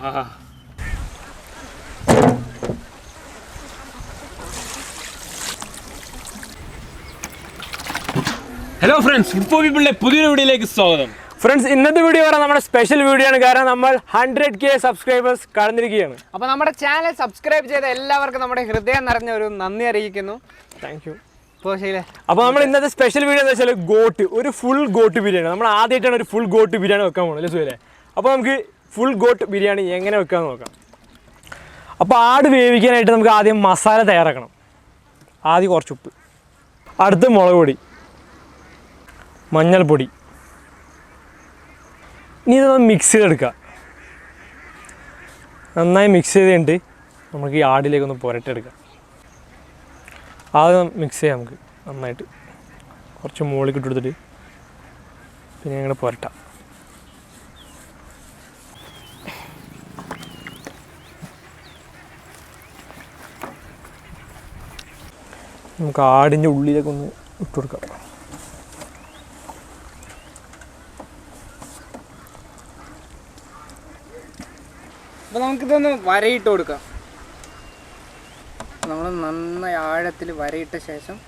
Hello friends, ഇപ്പോൾ പീപ്പിളിന്റെ പുതിയൊരു വീഡിയോയിലേക്ക് സ്വാഗതം. ഫ്രണ്ട്സ്, ഇന്നത്തെ വീഡിയോ പറഞ്ഞാൽ നമ്മുടെ സ്പെഷ്യൽ വീഡിയോ ആണ്. കാരണം നമ്മൾ 100K സബ്സ്ക്രൈബേഴ്സ് കടന്നിരിക്കുകയാണ്. അപ്പോൾ നമ്മുടെ ചാനൽ സബ്സ്ക്രൈബ് ചെയ്ത എല്ലാവർക്കും നമ്മുടെ ഹൃദയം നിറഞ്ഞ ഒരു നന്ദി അറിയിക്കുന്നു. Thank you. അപ്പോൾ നമ്മൾ ഇന്നത്തെ സ്പെഷ്യൽ വീഡിയോ എന്ന് വെച്ചാൽ ഒരു ഫുൾ ഗോട്ട് ബിരിയാണി. നമ്മൾ ആദ്യമായിട്ടാണ് ഒരു ഫുൾ ഗോട്ട് ബിരിയാണി വെക്കാൻ പോകുന്നത് അല്ലേ സുഹേലേ? അപ്പോൾ നമുക്ക് ഫുൾ ഗോട്ട് ബിരിയാണി എങ്ങനെ വെക്കാമെന്ന് നോക്കാം. അപ്പോൾ ആട് വേവിക്കാനായിട്ട് നമുക്ക് ആദ്യം മസാല തയ്യാറാക്കണം. ആദ്യം കുറച്ച് ഉപ്പ്, അടുത്ത് മുളക് പൊടി, മഞ്ഞൾപ്പൊടി. ഇനി ഇതൊന്ന് മിക്സ് ചെയ്തെടുക്കുക. നന്നായി മിക്സ് ചെയ്തിട്ട് നമുക്ക് ഈ ആടിലേക്കൊന്ന് പുരട്ടെടുക്കാം. ആദ്യം മിക്സ് ചെയ്യാം നമുക്ക് നന്നായിട്ട്. കുറച്ച് മുകളിലേക്ക് ഇട്ടെടുത്തിട്ട് പിന്നെ ഞങ്ങൾ പുരട്ടാം. നമുക്ക് ആടിൻ്റെ ഉള്ളിലേക്കൊന്ന് ഇട്ട് കൊടുക്കാം. അപ്പോൾ നമുക്കിതൊന്ന് വരയിട്ട് കൊടുക്കാം. നമ്മൾ നന്നായി ആഴത്തിൽ വരയിട്ട ശേഷം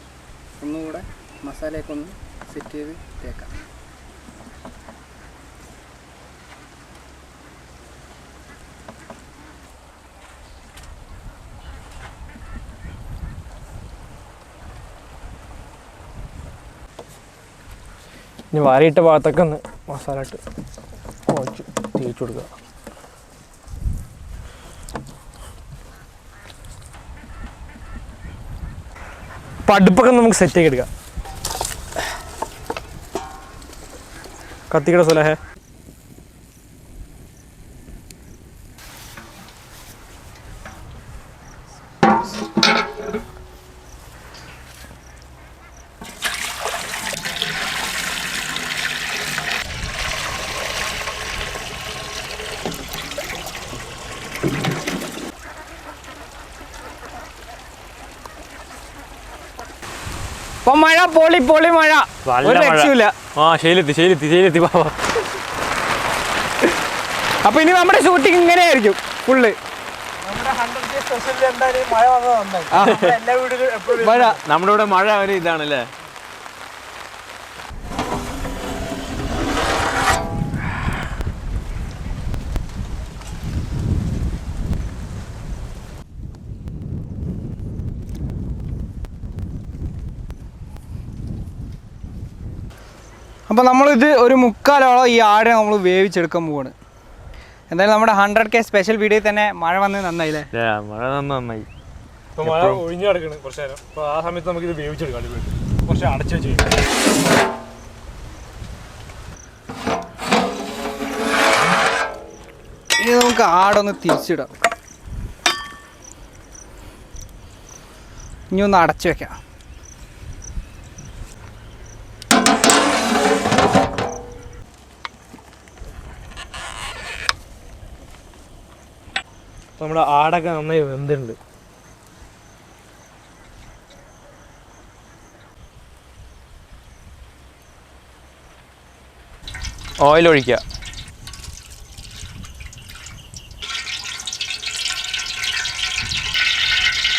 ഒന്നുകൂടെ മസാലയൊക്കെ ഒന്ന് സെറ്റ് ചെയ്ത് തേക്കാം. ഇനി വരയിട്ട ഭാഗത്തൊക്കെ ഒന്ന് മസാല ഇട്ട് കുറച്ച് തേച്ച് കൊടുക്കുക. അപ്പം അടുപ്പൊക്കെ നമുക്ക് സെറ്റ് ആക്കി എടുക്കാം. കത്തിക്കട സുലഹേ. അപ്പോൾ മഴ പൊളി പൊളി മഴ, ഒരു രക്ഷയില്ല. ശൈലെത്തി ബാബാ. അപ്പോൾ ഇനി നമ്മുടെ ഷൂട്ടിങ് ഇങ്ങനെയായിരിക്കും ഫുള്ള്. മഴ നമ്മുടെ ഇവിടെ മഴ ഒരു ഇതാണല്ലേ. അപ്പോൾ നമ്മളിത് ഒരു മുക്കാലോളം ഈ ആടിനെ നമ്മൾ വേവിച്ചെടുക്കാൻ പോവാണ്. എന്തായാലും നമ്മുടെ 100K സ്പെഷ്യൽ വീഡിയോയിൽ തന്നെ മഴ വന്ന് നന്നായില്ലേ? മഴ നന്നായി. ഇപ്പോൾ മഴ ഒഴിഞ്ഞു കിടക്കണം കുറച്ച് നേരം. അപ്പോൾ ആ സമയത്ത് നമുക്കിത് വേവിച്ചെടുക്കാം. കുറച്ച് അടച്ചു വെച്ച് ഇനി നമുക്ക് ആടൊന്ന് തിരിച്ചിടാം. ഇനി ഒന്ന് അടച്ചു വെക്കാം. നമ്മുടെ ആടൊക്കെ നന്നായി വെന്തുണ്ട്. ഓയിൽ ഒഴിക്കുക.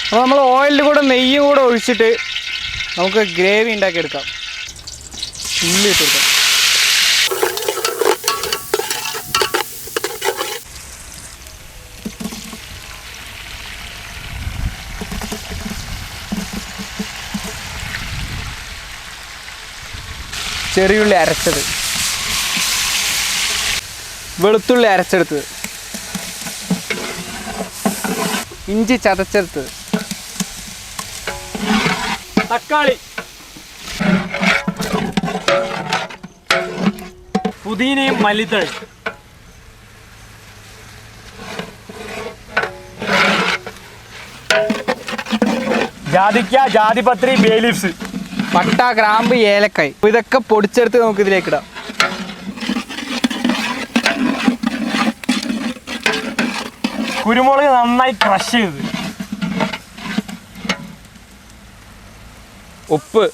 അപ്പോൾ നമ്മൾ ഓയിലിൽ കൂടെ നെയ്യും കൂടെ ഒഴിച്ചിട്ട് നമുക്ക് ഗ്രേവി ഉണ്ടാക്കിയെടുക്കാം. ഉള്ളി ഇട്ടെടുക്കാം. ചെറിയുള്ളി അരച്ചത്, വെളുത്തുള്ളി അരച്ചെടുത്തത്, ഇഞ്ചി ചതച്ചെടുത്തത്, തക്കാളി, പുതിനയും മല്ലിത്തഴ, ജാതിക്ക, ജാതിപത്രി, ബേ ലീവ്സ്, പട്ട, ഗ്രാമ്പ്, ഏലക്കായ് ഇതൊക്കെ പൊടിച്ചെടുത്ത് നമുക്ക് ഇതിലേക്ക് ഇടാം. കുരുമുളക് നന്നായി ക്രഷ് ചെയ്ത്, ഉപ്പ്,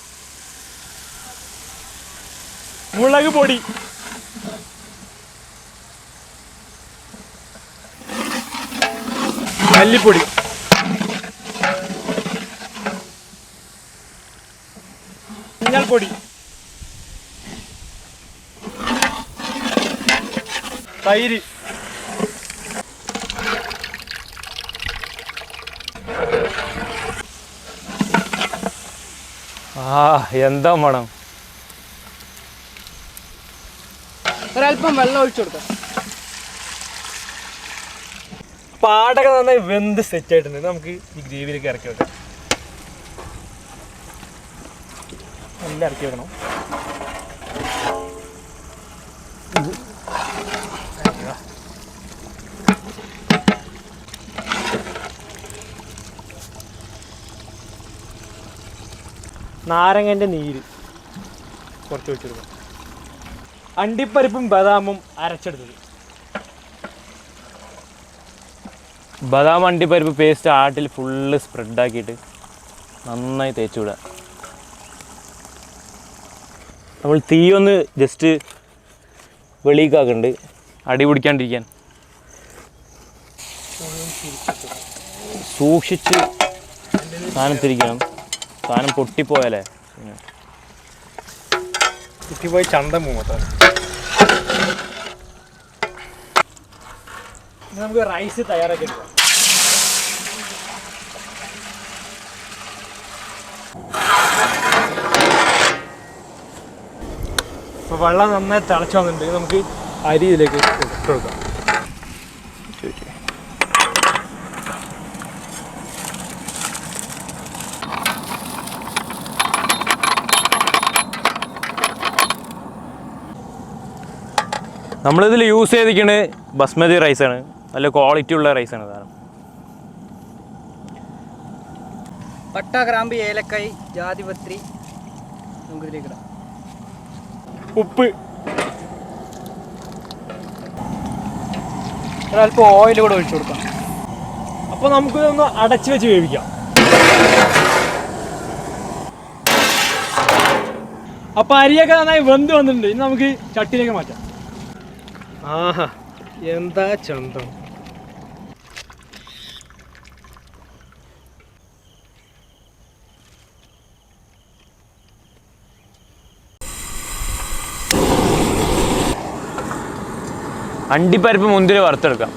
മുളക് പൊടി, മല്ലിപ്പൊടി, മഞ്ഞൾപ്പൊടി, തൈര്, എന്താ മണം. ഒരല്പം വെള്ളം ഒഴിച്ചു കൊടുക്കാം. പാടൊക്കെ നന്നായി വെന്ത് സെറ്റ് ആയിട്ടുണ്ട്. നമുക്ക് ഈ ഗ്രേവിയിലേക്ക് ഇറക്കി വെക്കാം. എല്ലാം ഇറക്കി വെക്കണം. നാരങ്ങൻ്റെ നീര് കുറച്ച് വെച്ചെടുക്കാം. അണ്ടിപ്പരിപ്പും ബദാമും അരച്ചെടുത്തത്. ബദാം അണ്ടിപ്പരിപ്പ് പേസ്റ്റ് ആട്ടിൽ ഫുള്ള് സ്പ്രെഡാക്കിയിട്ട് നന്നായി തേച്ച് വിടുക. നമ്മൾ തീ ഒന്ന് ജസ്റ്റ് വെളിക്കാക്കുന്നുണ്ട് അടി പിടിക്കാണ്ടിരിക്കാൻ. സൂക്ഷിച്ച് സാധനം തിരിക്കണം. സാധനം പൊട്ടിപ്പോയാലേ പൊട്ടിപ്പോയി ചന്തം പോകും. നമുക്ക് റൈസ് തയ്യാറാക്കി എടുക്കാം. അപ്പോൾ വെള്ളം നന്നായി തിളച്ച് വന്നിട്ടുണ്ട്. നമുക്ക് അരി ഇതിലേക്ക് ഇട്ട് കൊടുക്കാം. നമ്മളിതിൽ യൂസ് ചെയ്തിരിക്കുന്നത് ബസ്മതി റൈസാണ്. നല്ല ക്വാളിറ്റി ഉള്ള റൈസാണ് സാധനം. പട്ട, ഗ്രാമ്പ്, ഏലക്കായ്, ജാതിപത്രി നമുക്കിതിലേക്ക് ഇടാം. ഉപ്പ്, ഒരല്പം ഓയിൽ കൂടെ ഒഴിച്ചു കൊടുക്കാം. അപ്പോൾ നമുക്കിതൊന്ന് അടച്ച് വെച്ച് വേവിക്കാം. അപ്പോൾ അരിയൊക്കെ നന്നായി വെന്ത് വന്നിട്ടുണ്ട്. ഇനി നമുക്ക് ചട്ടിയിലേക്ക് മാറ്റാം. ആഹാ, എന്താ ചന്തം. അണ്ടിപ്പരിപ്പ് മുന്തിരി വറുത്തെടുക്കാം.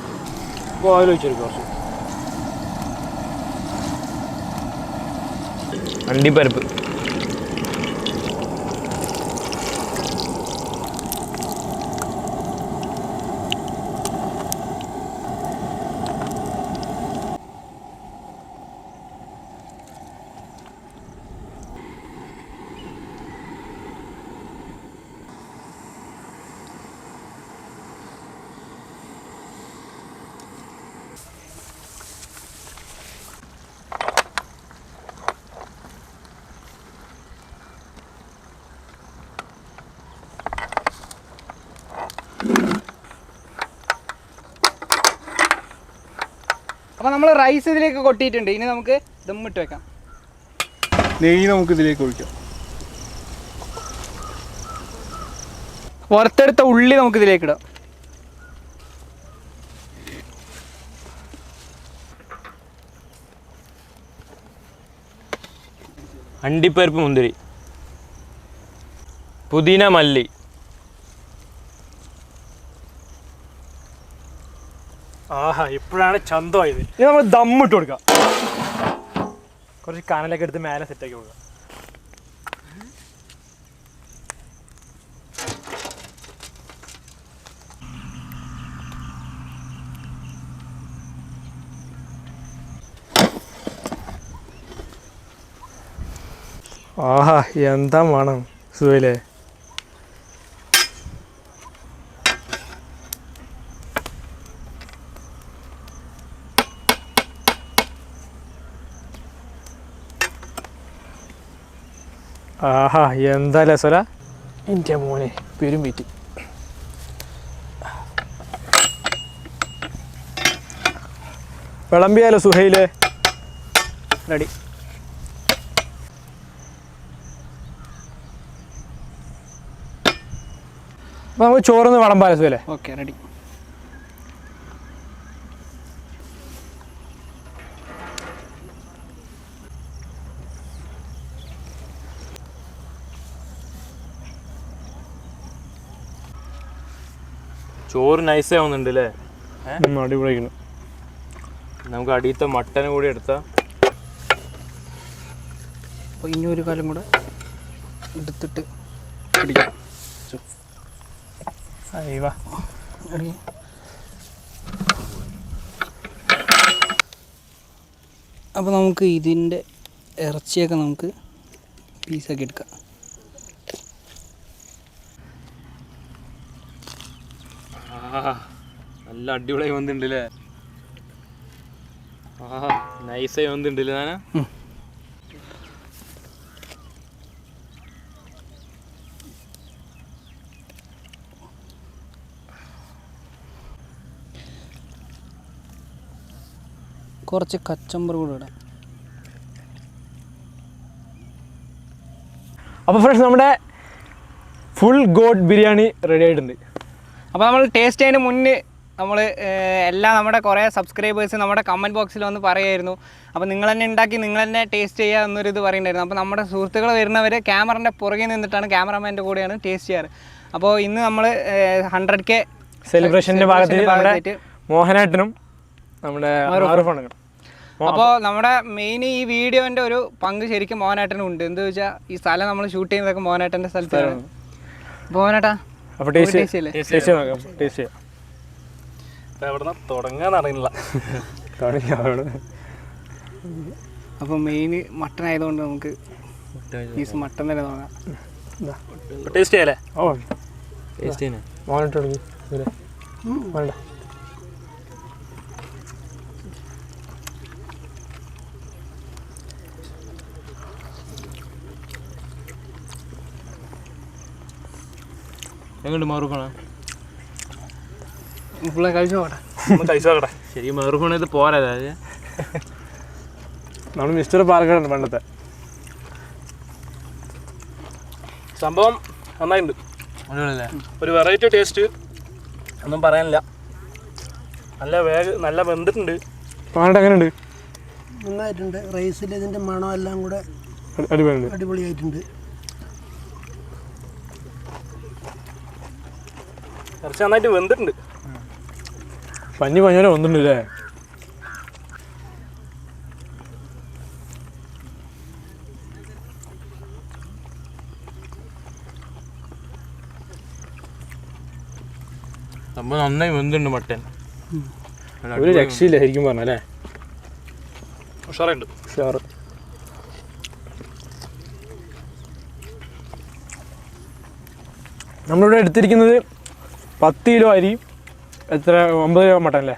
ഓയിൽ ഒഴിച്ചെടുക്കാം കുറച്ച്. അണ്ടിപ്പരിപ്പ്, അപ്പോൾ നമ്മൾ റൈസ് ഇതിലേക്ക് കൊട്ടിയിട്ടുണ്ട്. ഇനി നമുക്ക് ദമ്മിട്ട് വെക്കാം. നെയ്യ് നമുക്ക് ഇതിലേക്ക് ഒഴിക്കാം. വറുത്തെടുത്ത ഉള്ളി നമുക്ക് ഇതിലേക്ക് ഇടാം. അണ്ടിപ്പരിപ്പ് മുന്തിരി, പുതിന, മല്ലി, ആഹാ ഇപ്പോഴാണ് ചന്തമായത്. ഇനി നമ്മൾ ദമ്മിട്ട് കൊടുക്കാം. കുറച്ച് കനലൊക്കെ എടുത്ത് മേലെ സെറ്റാക്കി കൊടുക്കാം. ആഹാ എന്താ മണം. സുഖല്ലേ? ആഹാ എന്താ രസല. എൻ്റെ മോനെ പെരും വീറ്റ്. വിളമ്പിയാലോ സുഹൈലെ? റെഡി. അപ്പോൾ നമുക്ക് ചോറൊന്ന് വിളമ്പാലോ സുഹൈലെ? Okay, ready. ചോറ് നൈസ് ആവുന്നുണ്ട് അല്ലേ? അടിപൊളിയായിരുന്നു. നമുക്ക് അടിയത്തെ മട്ടനും കൂടി എടുത്താൽ അപ്പോൾ ഇനി ഒരു കാലം കൂടെ എടുത്തിട്ട് പിടിക്കാം. അയ്യവാ അപ്പോൾ നമുക്ക് ഇതിൻ്റെ ഇറച്ചിയൊക്കെ നമുക്ക് പീസാക്കി എടുക്കാം. നല്ല അടിപൊളിയായി വന്നിട്ടുണ്ടല്ലേ? നൈസായി വന്നിട്ടുണ്ടല്ലേ ഞാനാ? കുറച്ച് കച്ചമ്പർ കൂടെ ഇടാം. അപ്പോൾ ഫ്രണ്ട്സ് നമ്മുടെ ഫുൾ ഗോട്ട് ബിരിയാണി റെഡി ആയിട്ടുണ്ട്. അപ്പോൾ നമ്മൾ ടേസ്റ്റ് ചെയ്യുന്നതിന് മുന്നേ നമ്മൾ എല്ലാം നമ്മുടെ കുറേ സബ്സ്ക്രൈബേഴ്സ് നമ്മുടെ കമൻറ്റ് ബോക്സിൽ വന്ന് പറയുമായിരുന്നു. അപ്പോൾ നിങ്ങൾ തന്നെ ഉണ്ടാക്കി നിങ്ങൾ തന്നെ ടേസ്റ്റ് ചെയ്യുക എന്നൊരു ഇത് പറയുന്നുണ്ടായിരുന്നു. അപ്പോൾ നമ്മുടെ സുഹൃത്തുക്കൾ വരുന്നവർ ക്യാമറൻ്റെ പുറകെ നിന്നിട്ടാണ് ക്യാമറമാൻ്റെ കൂടെയാണ് ടേസ്റ്റ് ചെയ്യാറ്. അപ്പോൾ ഇന്ന് നമ്മൾ 100K സെലിബ്രേഷൻ്റെ ഭാഗത്ത് മോഹനേട്ടനും നമ്മുടെ അപ്പോൾ നമ്മുടെ മെയിൻ ഈ വീഡിയോൻ്റെ ഒരു പങ്ക് ശരിക്കും മോഹനേട്ടനും ഉണ്ട്. എന്താ വെച്ചാൽ ഈ സ്ഥലം നമ്മൾ ഷൂട്ട് ചെയ്യുന്നതൊക്കെ മോഹനേട്ടൻ്റെ സ്ഥലത്താണ്. മോഹനേട്ടാ അപ്പോൾ ടേസ്റ്റ് ചെയ്യാം. എവിടെ തുടങ്ങാന്നറിയില്ല. അപ്പോൾ മെയിൻ മട്ടൺ ആയതുകൊണ്ട് നമുക്ക് പീസ് മട്ടൺ തന്നെ തുടങ്ങാം. ടേസ്റ്റ് ചെയ്യാലേ? ഓ ടേസ്റ്റ് ചെയ്യാൻ മോഹനിട്ട് തുടങ്ങി. വേണ്ട എങ്ങോട്ട് മാറുക്കണം? ഫുള്ളെ കഴിച്ചു നോക്കട്ടെ. കഴിച്ചു നോക്കട്ടെ. ശരി മെറുകണ ഇത് പോരാ. നമ്മൾ മിസ്റ്റർ പാലക്കാടാണ് പണ്ടത്തെ സംഭവം. നന്നായിട്ടുണ്ട്. ഒരു വെറൈറ്റി ടേസ്റ്റ് ഒന്നും പറയാനില്ല. നല്ല വെന്തിട്ടുണ്ട്. പാലട്ട് എങ്ങനെയുണ്ട്? നന്നായിട്ടുണ്ട്. റൈസിൽ ഇതിൻ്റെ മണം എല്ലാം കൂടെ അടിപൊളിയായിട്ടുണ്ട്. ഇറച്ചി നന്നായിട്ട് വെന്തിട്ടുണ്ട്. പഞ്ഞോലെ വന്നിട്ടുണ്ട് അല്ലേ? സംഭവം നന്നായി വെന്തിട്ടുണ്ട് മട്ടൻ. ഒരു രക്ഷയില്ല ശരിക്കും പറഞ്ഞല്ലേ? ഉഷാറുണ്ട്. ഉഷാറ്. നമ്മളിവിടെ എടുത്തിരിക്കുന്നത് 10 കിലോ അരി, എത്ര 9 കിലോ മട്ടൻ അല്ലേ?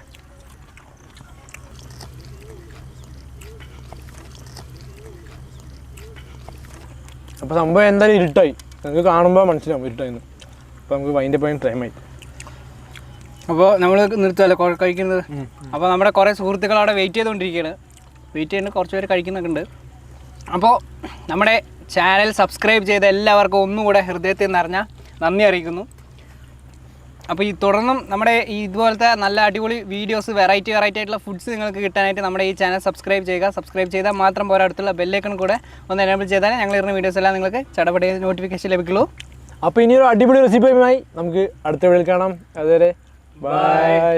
അപ്പോൾ സംഭവം എന്തായാലും ഇരുട്ടായി. നിങ്ങൾക്ക് കാണുമ്പോൾ മനസ്സിലാവും ഇരുട്ടായിരുന്നു. അപ്പോൾ നമുക്ക് വൈൻഡപ്പ് ചെയ്യാൻ ടൈമായി. അപ്പോൾ നമ്മൾ നിർത്തുമല്ലോ കഴിക്കുന്നത്. അപ്പോൾ നമ്മുടെ കുറേ സുഹൃത്തുക്കൾ അവിടെ വെയിറ്റ് ചെയ്തുകൊണ്ട് കുറച്ച് പേര് കഴിക്കുന്നൊക്കെ ഉണ്ട്. അപ്പോൾ നമ്മുടെ ചാനൽ സബ്സ്ക്രൈബ് ചെയ്ത എല്ലാവർക്കും ഒന്നുകൂടെ ഹൃദയത്തിൽ നിറഞ്ഞ നന്ദി അറിയിക്കുന്നു. അപ്പോൾ ഈ തുടർന്നും നമ്മുടെ ഈ ഇതുപോലത്തെ നല്ല അടിപൊളി വീഡിയോസ് വെറൈറ്റി ആയിട്ടുള്ള ഫുഡ്സ് നിങ്ങൾക്ക് കിട്ടാനായിട്ട് നമ്മുടെ ഈ ചാനൽ സബ്സ്ക്രൈബ് ചെയ്യുക. സബ്സ്ക്രൈബ് ചെയ്താൽ മാത്രം പോരാ, അടുത്തുള്ള ബെല്ലൈക്കൺ കൂടെ ഒന്ന് എനേബിൾ ചെയ്താൽ ഞങ്ങൾ ഇടുന്ന വീഡിയോസ് എല്ലാം നിങ്ങൾക്ക് ചടപടേ നോട്ടിഫിക്കേഷൻ ലഭിക്കുള്ളൂ. അപ്പോൾ ഇനിയൊരു അടിപൊളി റെസിപ്പിയുമായി നമുക്ക് അടുത്ത വീഡിയോയിൽ കാണാം. അതുവരെ ബൈ.